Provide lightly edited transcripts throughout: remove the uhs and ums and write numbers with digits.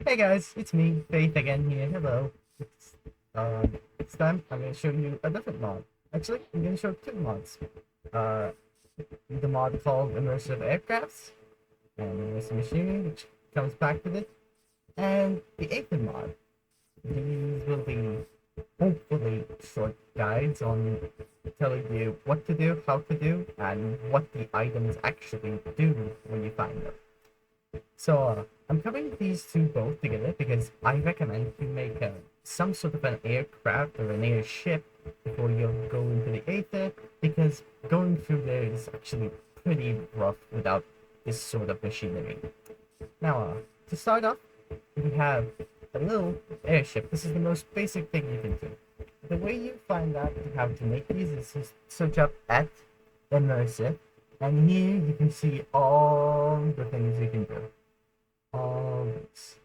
Hey guys, it's me, Faith again here. Hello. This time I'm gonna show you a different mod. Actually, I'm gonna show two mods. Uh, the mod called Immersive Aircrafts and Immersive Machinery, which comes back with it, and the Aether mod. These will be hopefully short guides on telling you what to do, how to do, and what the items actually do when you find them. So I'm covering these two both together because I recommend you make some sort of an aircraft or an airship before you go into the Aether, because going through there is actually pretty rough without this sort of machinery. Now, to start off, we have a little airship. This is the most basic thing you can do. The way you find out how to make these is just search up at immersive, and here you can see all the things you can do. This.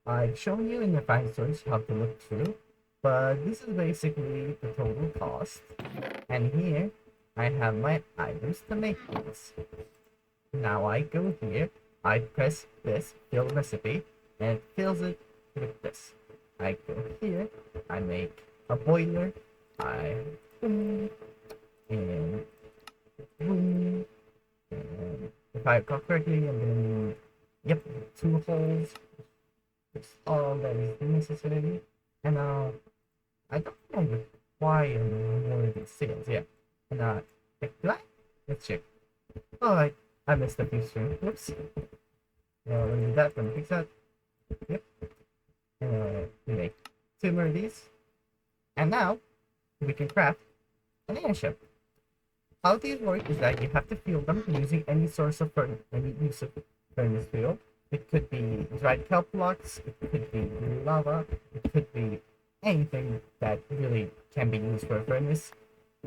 I've shown you in the find source how to look through, but this is basically the total cost. And here I have my items to make these. Now I go here, I press this, fill recipe, and it fills it with this. I go here, I make a boiler, I boom, and boom, and if I recall correctly, I'm gonna need, yep, two holes. That's all that is necessary. And I don't think I require more of these seals, yeah. And do I? Let's check. Oh, I missed a few strings. Whoops. Let me do that, let me fix that. Yep. We make two more of these. And now we can craft an airship. How these work is that you have to fuel them using any source of any use of furnace fuel. It could be dried kelp blocks, it could be lava, it could be anything that really can be used for a furnace.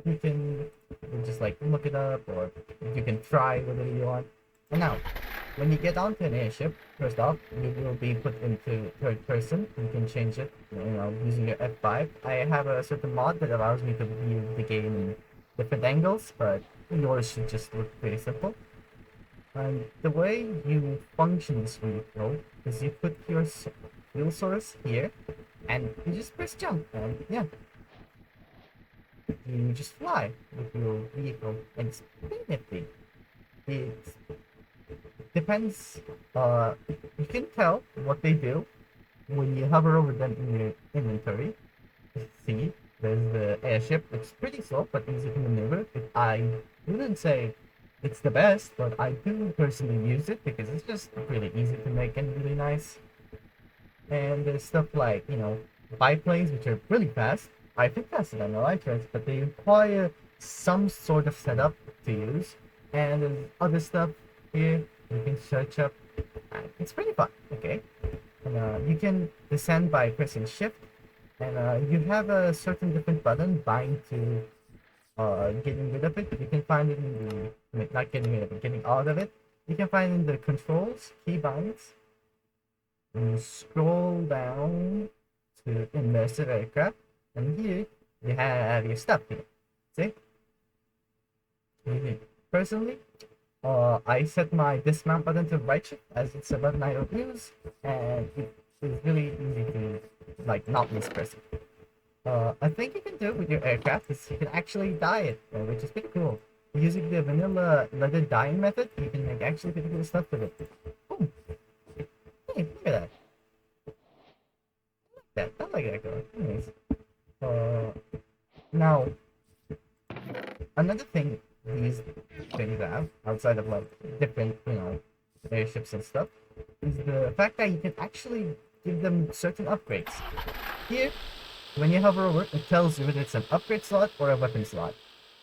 You can just like look it up, or you can try whatever you want. And now, when you get onto an airship, first off, you will be put into third person. You can change it, using your F5. I have a certain mod that allows me to view the game in different angles, but yours should just look pretty simple. And the way you function this vehicle is you put your fuel source here, and you just press jump, and yeah, you just fly with your vehicle, and it's pretty nifty. It depends. You can tell what they do when you hover over them in your inventory. See, there's the airship. It's pretty slow but easy to maneuver. I wouldn't say it's the best, but I do personally use it because it's just really easy to make and really nice. And there's stuff like, biplanes, which are really fast. I think faster than the light trains, but they require some sort of setup to use. And there's other stuff here you can search up. It's pretty fun, okay? And you can descend by pressing shift, and you have a certain different button bind to getting rid of it. You can find it in not getting rid of it, getting out of it. You can find in the controls, keybinds, and scroll down to immersive aircraft, and here you have your stuff here. See? Personally, I set my dismount button to right shift as it's a button I don't use, and it is really easy to like not mispress it. I think you can do with your aircraft is you can actually dye it, which is pretty cool. Using the vanilla leather dyeing method, you can make actually pretty cool stuff with it. Boom. Hey, look at that. I like that color. Anyways. Uh, Now, another thing these things have, outside of like different, airships and stuff, is the fact that you can actually give them certain upgrades. Here, when you hover over, it tells you whether it's an upgrade slot or a weapon slot.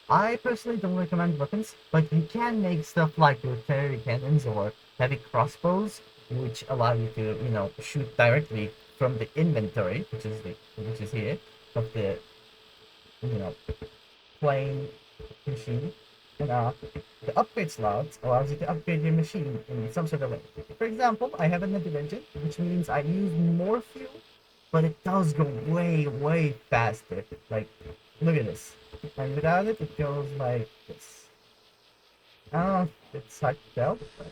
I personally don't recommend weapons, but you can make stuff like rotary cannons or heavy crossbows, which allow you to, shoot directly from the inventory, which is here, of the, you know, plane machine. And the upgrade slots allows you to upgrade your machine in some sort of way. For example, I have an engine, which means I use more fuel, but it does go way, way faster. Like, look at this. And without it, it goes like this. I don't know if it's hard to tell, but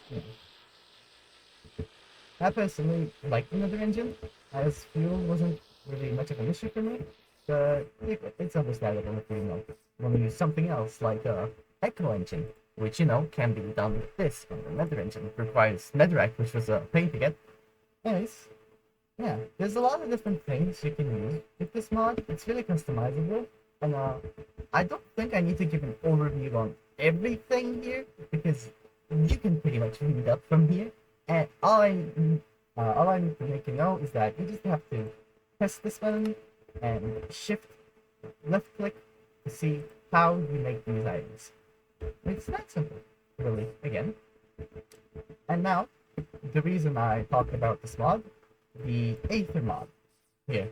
I personally like the Nether engine, as fuel wasn't really much of an issue for me, but it's understandable if you want to use something else like a Echo engine, which can be done with this on the Nether engine. It requires netherrack, which was a pain to get. Anyways, yeah, there's a lot of different things you can use with this mod. It's really customizable, and I don't think I need to give an overview on everything here because you can pretty much read it up from here. And all I need to make you know is that you just have to press this button and shift left click to see how you make these items. It's that simple, really. Again, and now the reason I talk about this mod, the Aether mod here.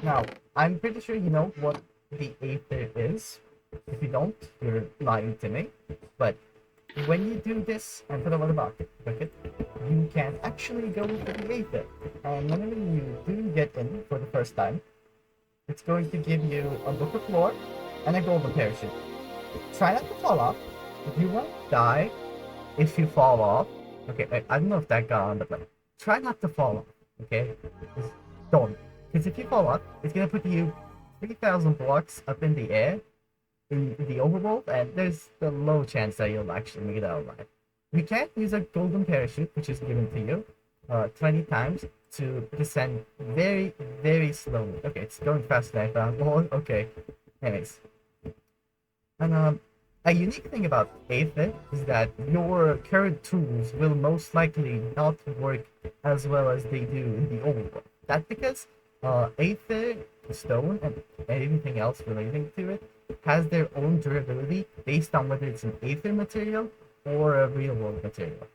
Now, I'm pretty sure you know what the Aether is. If you don't, you're lying to me. But when you do this and put a water bucket, you can actually go with the Aether. And whenever you do get in for the first time, it's going to give you a book of lore and a golden parachute. Try not to fall off. You won't die if you fall off. Okay, I don't know if that got on, but like, try not to fall off. Okay, just don't. Because if you fall off, it's gonna put you 3,000 blocks up in the air in the overworld, and there's the low chance that you'll actually make it out alive. You can't use a golden parachute, which is given to you 20 times to descend very, very slowly. Okay, it's going faster than I thought. Oh, okay. Anyways. And a unique thing about Aether is that your current tools will most likely not work as well as they do in the old one. That's because Aether, stone, and anything else relating to it has their own durability based on whether it's an Aether material or a real world material.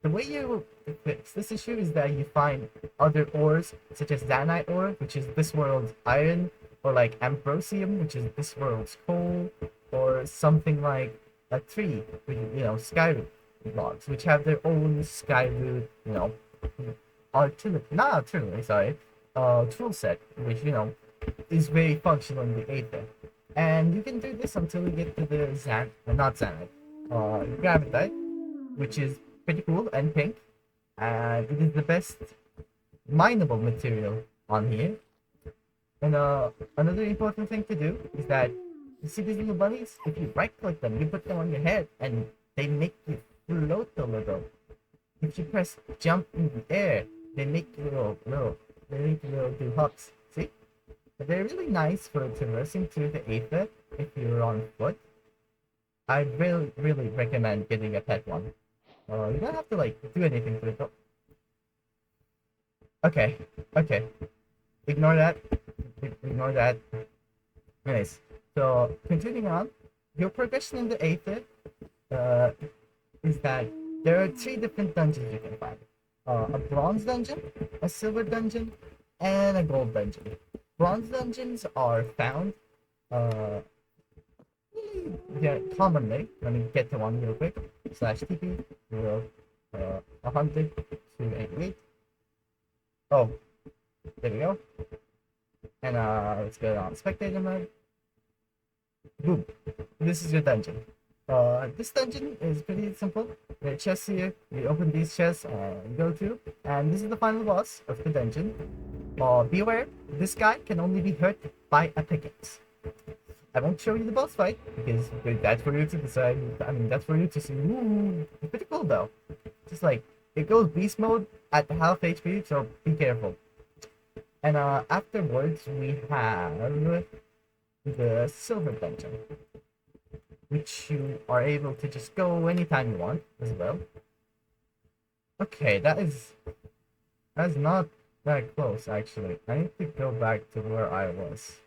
The way you fix this issue is that you find other ores, such as Zanite ore, which is this world's iron, or like Ambrosium, which is this world's coal, or something like a tree with, skyroot logs, which have their own skyroot, tool set, which, is very functional in the Aether. And you can do this until you get to the Gravitite, which is pretty cool and pink, and it is the best mineable material on here. And another important thing to do is that you see these little bunnies? If you right click them, you put them on your head and they make you float a little. If you press jump in the air, they make you do hops. See? But they're really nice for traversing through the Aether if you're on foot. I really, really recommend getting a pet one. You don't have to do anything to it. Oh. Okay. Ignore that. Ignore that. Anyways, so continuing on, your progression in the Aether is that there are 3 different dungeons you can find. A bronze dungeon, a silver dungeon, and a gold dungeon. Bronze dungeons are found commonly. Let me get to one real quick. /TP 100 to 88. Oh, there we go. And let's go on spectator mode. Boom. This is your dungeon. This dungeon is pretty simple. There are chests here. You open these chests and go through. And this is the final boss of the dungeon. Be aware, this guy can only be hurt by a pickaxe. I won't show you the boss fight because that's for you to decide. I mean, that's for you to see. Ooh, it's pretty cool though. Just it goes beast mode at half HP, so be careful. And afterwards we have the silver dungeon, which you are able to just go anytime you want as well. Okay, that's not that close actually. I need to go back to where I was.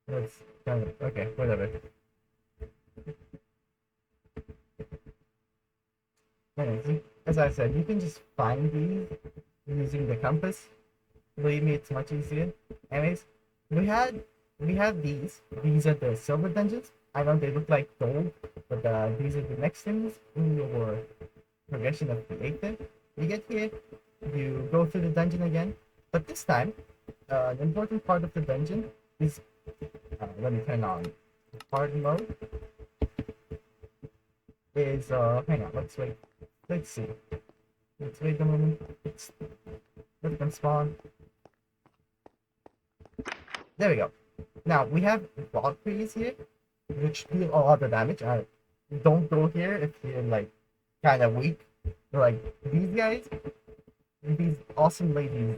That's kind of okay, whatever. Anyways, as I said, you can just find these using the compass. Believe me, it's much easier. Anyways, we have these. These are the silver dungeons. I know they look like gold, but these are the next things in your progression of the Aether. You get here, you go through the dungeon again, but this time, the important part of the dungeon is, let me turn on hard mode, is, hang on, let's wait. Let's see. Let's wait a moment. Let them spawn. There we go. Now we have rock trees here, which deal a lot of damage. Don't go here if you're like kind of weak. Like these guys, these awesome ladies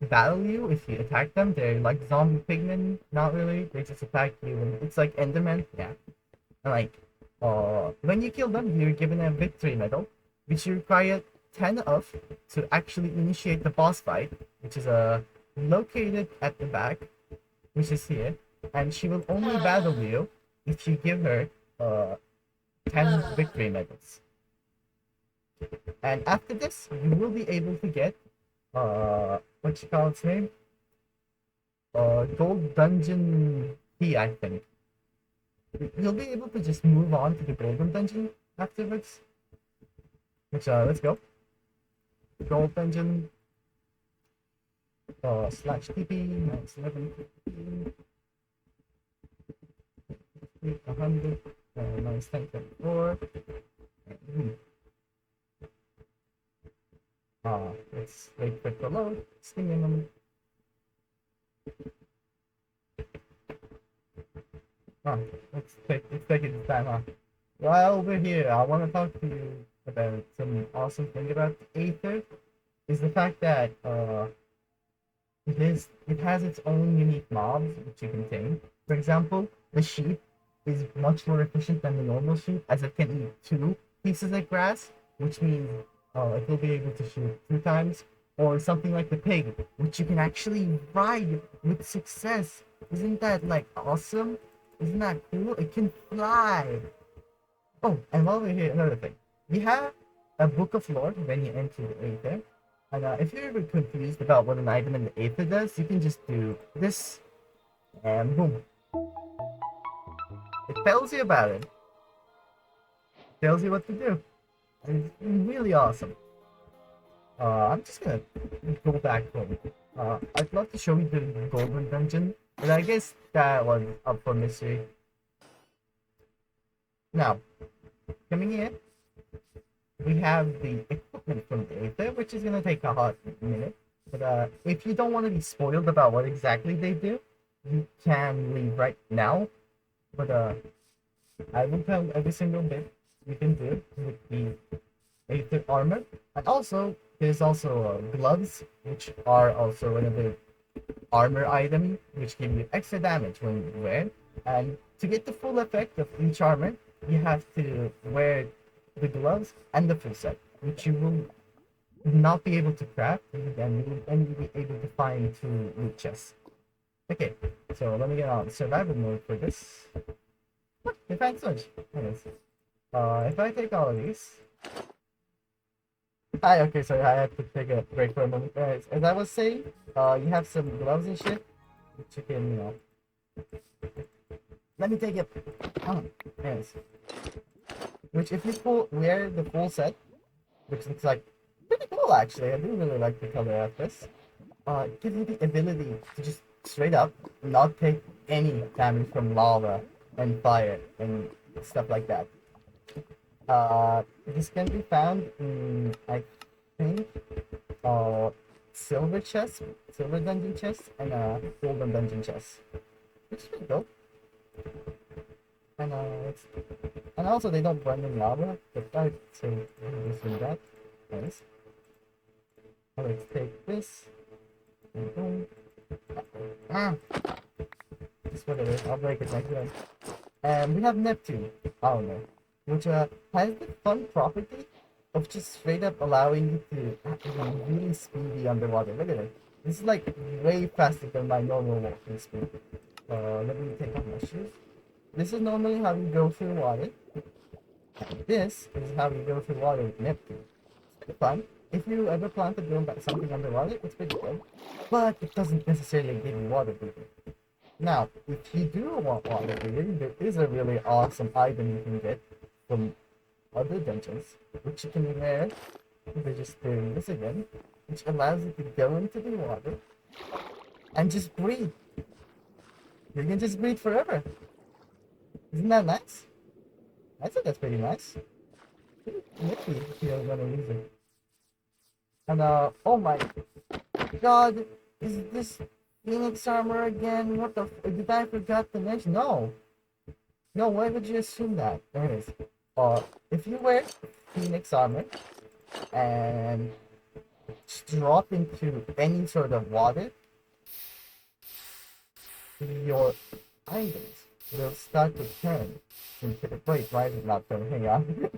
battle you if you attack them. They're like zombie pigmen, not really. They just attack you, and it's like Enderman. Yeah, and like when you kill them, you're given a victory medal, which you require 10 of to actually initiate the boss fight, which is located at the back, which is here, and she will only battle you if you give her 10 victory medals. And after this, you will be able to get what you call its name? Gold dungeon key, I think. You'll be able to just move on to the golden dungeon afterwards. Which let's go. Gold dungeon slash TP minus 11 100 minus 10 let's wait for it to load. Sting in them. Let's take its time, huh? While we're here, I want to talk to you about some awesome thing about Aether. Is the fact that it has its own unique mobs which you can tame. For example, the sheep is much more efficient than the normal sheep, as it can eat 2 pieces of grass, which means it will be able to shoot 2 times. Or something like the pig, which you can actually ride with success. Isn't that like awesome? Isn't that cool? It can fly. Oh, and while we're here, another thing. We have a book of lore when you enter the Aether. And if you're ever confused about what an item in the Aether does, you can just do this, and boom. It tells you about it. Tells you what to do. And it's really awesome. I'm just gonna go back home. I'd love to show you the golden dungeon, but I guess that was up for mystery. Now, coming here, we have the equipment from the Aether, which is gonna take a hot minute. But if you don't want to be spoiled about what exactly they do, you can leave right now. But I will tell every single bit you can do with the Aether armor, and also there's also gloves, which are also another armor item, which give you extra damage when you wear. And to get the full effect of each armor, you have to wear the gloves and the full set, which you will not be able to craft, and you will only be able to find through loot chests. Okay, so let me get on survival mode for this. What? Defense switch. Anyways, if I take all of these. Hi, okay, so I have to take a break for a moment. As I was saying, you have some gloves and shit, which you can, you know. Let me take it. Anyways. Which, if you wear the full set, which looks like pretty cool actually, I do really like the color of this. It gives you the ability to just straight up not take any damage from lava and fire and stuff like that. This can be found in, I think, silver dungeon chests, and golden dungeon chests, which is pretty cool. And also they don't burn in lava, but I say using that. Nice. Let's take this. And boom. Just whatever. I'll break it next time. And we have Neptune. I don't know. Which has the fun property of just straight up allowing you to really speedy underwater. Look at it. This is like way faster than my normal walking speed. Let me take off my shoes. This is normally how you go through water. And this is how you go through water with Neptune. It's fun. If you ever plan to build something underwater, it's pretty good. But it doesn't necessarily give you water breathing. Now, if you do want water breathing, there is a really awesome item you can get from other dungeons, which you can wear. They're just doing this again, which allows you to go into the water and just breathe. You can just breathe forever. Isn't that nice? I think that's pretty nice. Maybe you're gonna use it. And oh my god, is this Phoenix armor again? What the did I forgot to mention? No. No, why would you assume that? Anyways, if you wear Phoenix armor and drop into any sort of water, your items will start to turn into wait, why is it not turning? Hang on. Do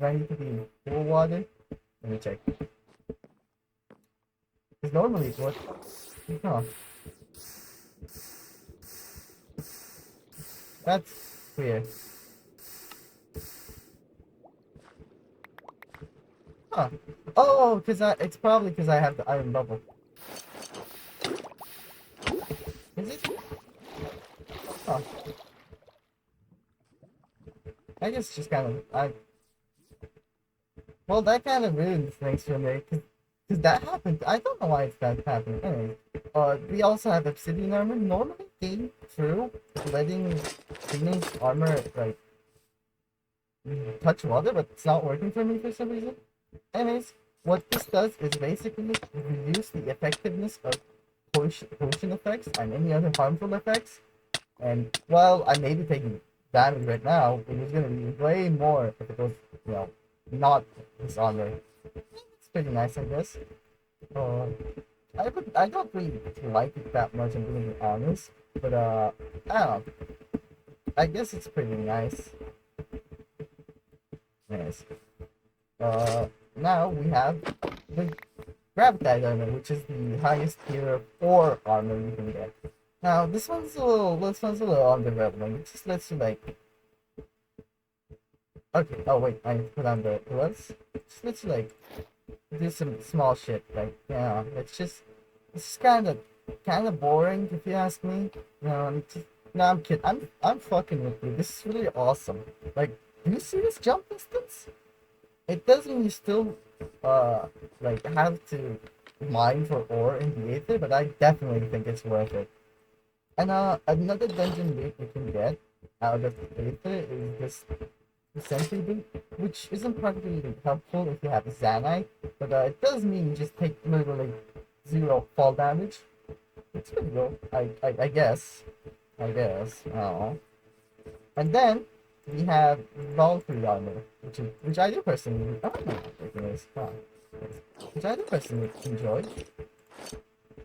I need to be in full water? Let me check. Because normally it would. Huh. That's weird. Huh. Oh, it's probably because I have the iron bubble. Is it? Huh. I guess it's just kind of well, that kind of ruins things for me because that happened. I don't know why it's that happened. Anyway, we also have obsidian armor. Normally, game through letting Phoenix armor like touch water, but it's not working for me for some reason. Anyways, what this does is basically reduce the effectiveness of potion effects and any other harmful effects. And while I may be taking damage right now, it was gonna be way more if it was, you know, not this armor. It's pretty nice, I guess. Uh, I don't really like it that much. I'm gonna be honest, but I don't know. I guess it's pretty nice. Yes. Now we have the Gravitate armor, which is the highest tier of 4 armor you can get. Now this one's a little underwhelming. It just lets you like okay, oh wait, I need to put on the gloves. It just lets you like do some small shit, like yeah, it's kinda boring if you ask me. No, I'm kidding. I'm fucking with you. This is really awesome. Like, do you see this jump distance? It does mean you still like have to mine for ore in the Aether, but I definitely think it's worth it. And another dungeon loot you can get out of the Aether is this SMP boot, which isn't particularly helpful if you have Zanite, but it does mean you just take literally 0 fall damage. It's pretty good, I guess. I guess. Oh. And then we have Valkyrie armor, which I do personally. Oh my goodness. Huh. Which I do personally enjoy.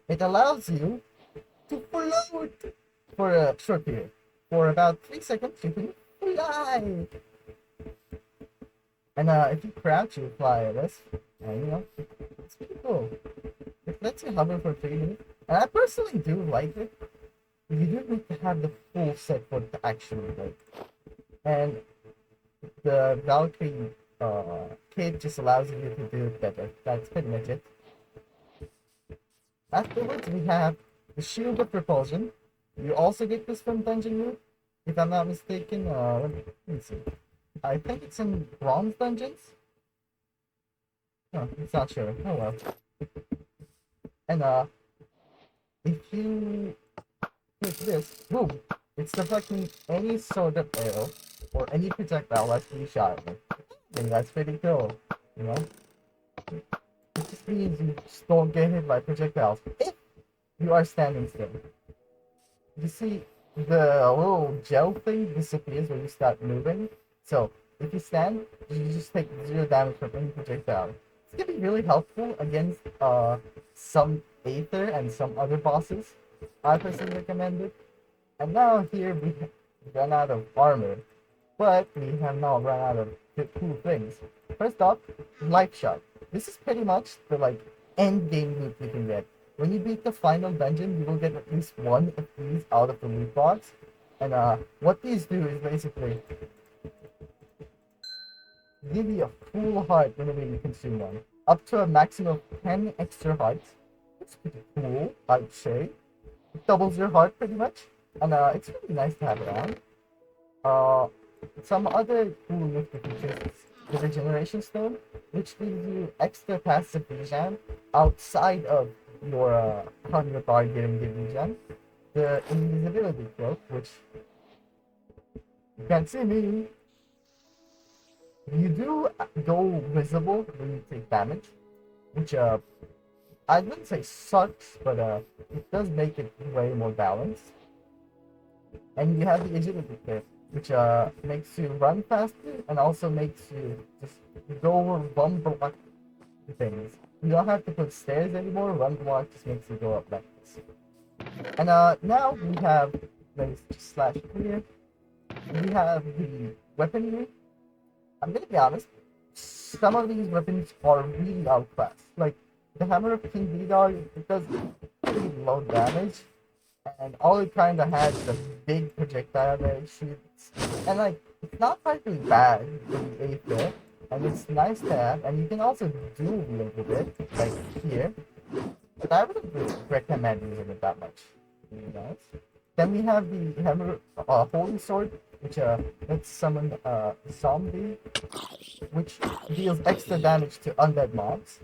It allows you to float for a short period. For about 3 seconds, you can fly. And if you crouch, you fly this. And you know, it's pretty cool. It lets you hover for 3 minutes. And I personally do like it. You do need to have the full set for it to actually work. And the Valkyrie kit just allows you to do it better. That's pretty much it. Afterwards, we have the Shield of Repulsion. You also get this from Dungeon Loot, if I'm not mistaken. Let me see. I think it's in Bronze Dungeons. No, it's not sure. Oh well. And if you hit this, boom! It's deflecting any sort of arrow or any projectile that's being shot at me. And that's pretty cool, you know? It just means you just don't get hit by projectiles if you are standing still. You see, the little gel thing disappears when you start moving. So, if you stand, you just take 0 damage from any projectile. It's gonna be really helpful against some Aether and some other bosses. I personally recommend it. And now here we run out of armor, but we have not run out of cool things. First off, Life Shot. This is pretty much the like end game loot you can get. When you beat the final dungeon, you will get at least 1 of these out of the loot box. And what these do is basically give you a full heart whenever you consume one, up to a maximum of 10 extra hearts. It's pretty cool, I'd say. It doubles your heart pretty much. And it's really nice to have it on. Some other cool nifty features is the Regeneration Stone, which gives you extra passive regen outside of your counterpart getting the regen. The Invisibility Cloak, which you can't see me. You do go visible when you take damage, which I wouldn't say sucks, but it does make it way more balanced. And you have the agility cliff, which makes you run faster and also makes you just go over one block things. You don't have to put stairs anymore. One block just makes you go up like this. And now we have, let's just slash here. We have the weaponry. I'm gonna be honest. Some of these weapons are really outclassed. Like the hammer of King B-Dog, it does pretty low damage, and all it kind of has is a big projectile that it shoots. And like, it's not particularly bad for the Aether, and it's nice to have, and you can also do wield with it, like here. But I wouldn't really recommend using it that much. You guys. Then we have the hammer, holy sword, which lets summon zombie, which deals extra damage to undead mobs.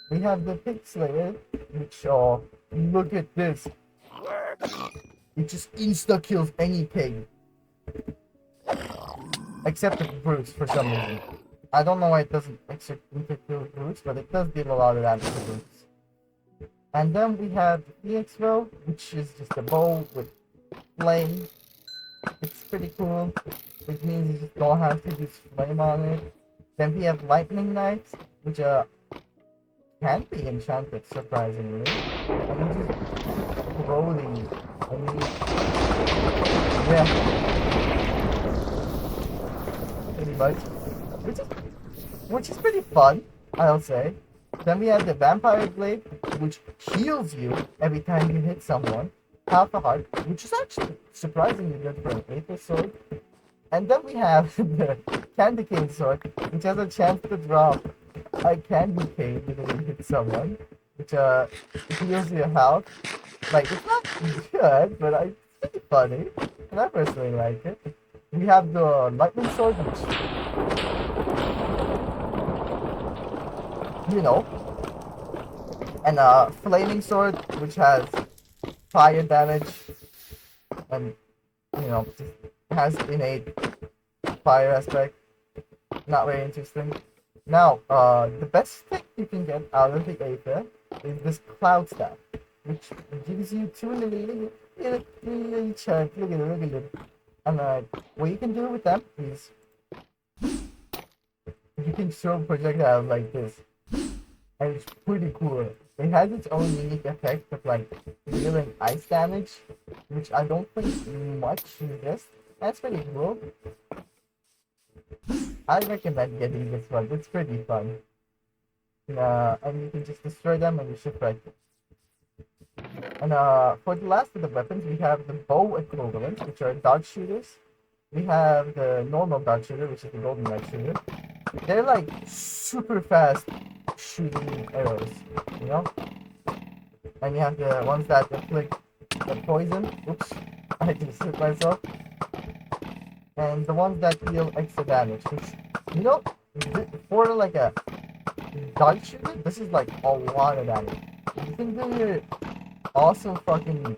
We have the pig slayer, which look at this. It just insta kills any pig, except the brutes for some reason. I don't know why it doesn't extra kill brutes, but it does deal a lot of damage to brutes. And then we have the EX row, which is just a bow with flame. It's pretty cool. It means you just don't have to use flame on it. Then we have lightning knives, which can be enchanted surprisingly. And you just throw these. I mean, yeah, pretty much. Which is pretty fun, I'll say. Then we have the vampire blade, which heals you every time you hit someone. Half a heart, which is actually surprisingly good for an Aether sword. And then we have the candy cane sword, which has a chance to drop a candy cane when you hit someone, which heals your health. Like, it's not good, but it's pretty funny, and I personally like it. We have the lightning sword, which, you know, and flaming sword, which has fire damage, and, you know, has innate fire aspect. Not very interesting. Now, the best thing you can get out of the Aether is this cloud staff, which gives you two little chunks. Look at it. And what you can do with them is you can throw projectiles like this, and it's pretty cool. It has its own unique effect of like dealing ice damage, which I don't think much resists. That's pretty cool. I recommend getting this one. It's pretty fun. And you can just destroy them and you shipwreck. And for the last of the weapons, we have the bow equivalents, which are dodge shooters. We have the normal dodge shooter, which is the golden light shooter. They're like super fast shooting arrows, you know? And you have the ones that inflict the poison. Oops, I just hit myself. And the ones that deal extra damage, which, you know, for like a dodge shooter, this is like a lot of damage. You can do your awesome fucking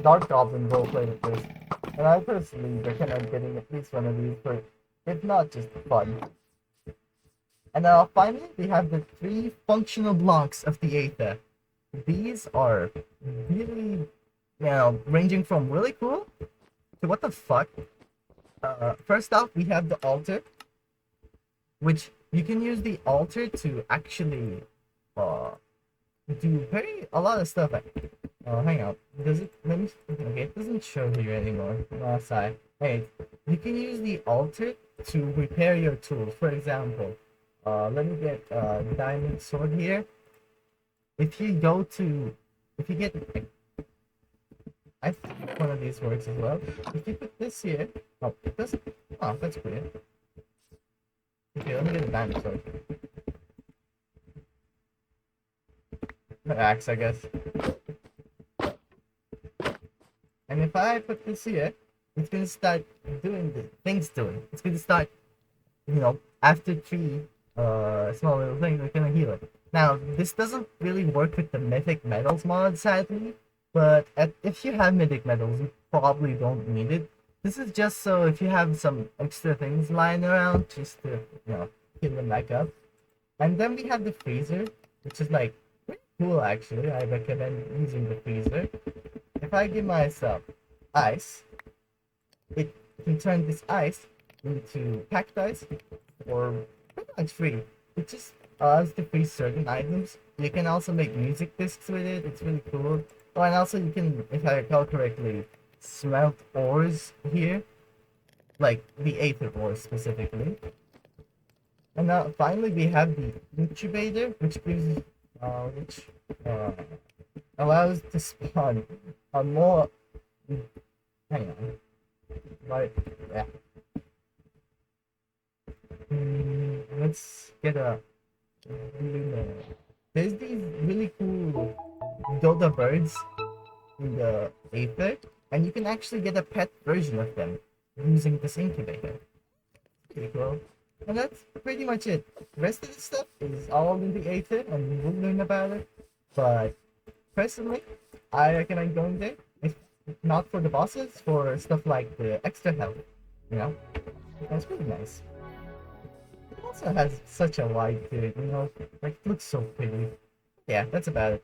Dark Goblin roleplay with this. And I personally recommend getting at least one of these for, if not just fun. And finally, we have the 3 functional blocks of the Aether. These are really, ranging from really cool to what the fuck. First off, we have the altar, which you can use the altar to actually do a lot of stuff. Hang on. Does it? Let me. Okay, it doesn't show here anymore. Sorry. Hey, you can use the altar to repair your tools. For example, let me get diamond sword here. If you get, I think one of these works as well. If you put this here, it doesn't. Oh, that's weird. Okay, let me get a diamond sword. An axe, I guess. And if I put this here, it's gonna start doing the things to it. It's gonna start, after 3 small little things, it's gonna heal it. Now, this doesn't really work with the Mythic Metals mod, sadly, but if you have Mythic Metals, you probably don't need it. This is just so if you have some extra things lying around, just to, fill them back up. And then we have the freezer, which is like pretty cool actually. I recommend using the freezer. If I give myself ice, it can turn this ice into packed ice or pretty much free. It just allows to freeze certain items. You can also make music discs with it. It's really cool. Oh, and also you can, if I recall correctly, smelt ores here, like the Aether ore specifically. And now finally we have the incubator, which uh, allows to spawn a more. Hang on, like yeah. Let's get a Luna. There's these really cool Dodo birds in the Aether, and you can actually get a pet version of them using this incubator. Pretty cool. And that's pretty much it. The rest of the stuff is all in the Aether, and you will learn about it. But personally, I recommend going there. If not for the bosses, for stuff like the extra health. You know, that's pretty nice. It also has such a wide grid, like it looks so pretty. Yeah, that's about it.